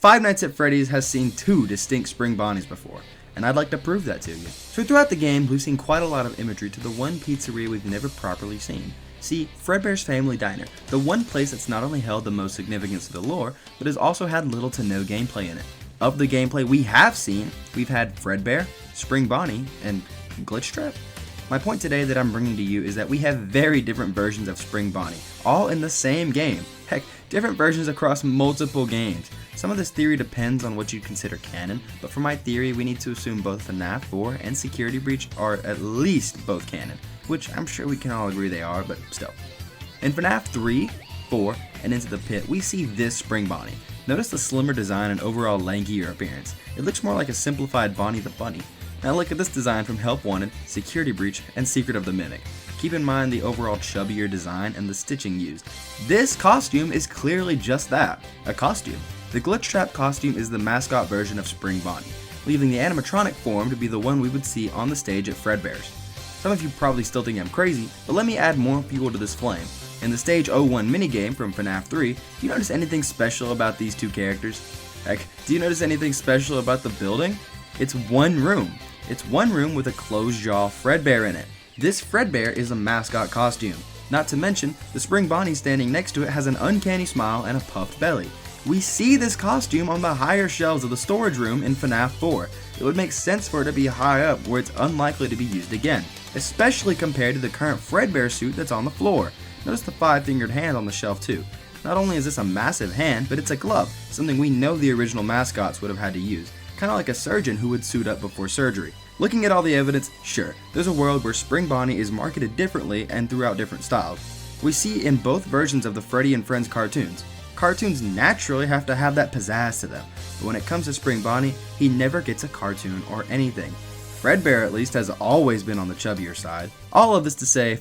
Five Nights at Freddy's has seen two distinct spring bonnies before, and I'd like to prove that to you. So throughout the game, we've seen quite a lot of imagery to the one pizzeria we've never properly seen. See, Fredbear's Family Diner, the one place that's not only held the most significance to the lore, but has also had little to no gameplay in it. Of the gameplay we have seen, we've had Fredbear, Spring Bonnie, and Glitch Trap. My point today that I'm bringing to you is that we have very different versions of Spring Bonnie, all in the same game. Heck, different versions across multiple games. Some of this theory depends on what you consider canon, but for my theory we need to assume both FNaF 4 and Security Breach are at least both canon, which I'm sure we can all agree they are, but still. In FNaF 3, 4, and Into the Pit, we see this Spring Bonnie. Notice the slimmer design and overall lankier appearance. It looks more like a simplified Bonnie the Bunny. Now look at this design from Help Wanted, Security Breach, and Secret of the Mimic. Keep in mind the overall chubbier design and the stitching used. This costume is clearly just that, a costume. The Glitch Trap costume is the mascot version of Spring Bonnie, leaving the animatronic form to be the one we would see on the stage at Fredbear's. Some of you probably still think I'm crazy, but let me add more fuel to this flame. In the Stage 01 minigame from FNaF 3, do you notice anything special about these two characters? Heck, do you notice anything special about the building? It's one room. It's one room with a closed jaw Fredbear in it. This Fredbear is a mascot costume. Not to mention, the Spring Bonnie standing next to it has an uncanny smile and a puffed belly. We see this costume on the higher shelves of the storage room in FNaF 4. It would make sense for it to be high up where it's unlikely to be used again, especially compared to the current Fredbear suit that's on the floor. Notice the five-fingered hand on the shelf too. Not only is this a massive hand, but it's a glove, something we know the original mascots would have had to use, kind of like a surgeon who would suit up before surgery. Looking at all the evidence, sure, there's a world where Spring Bonnie is marketed differently and throughout different styles. We see in both versions of the Freddy and Friends cartoons. Cartoons naturally have to have that pizzazz to them, but when it comes to Spring Bonnie, he never gets a cartoon or anything. Fredbear at least has always been on the chubbier side. All of this to say,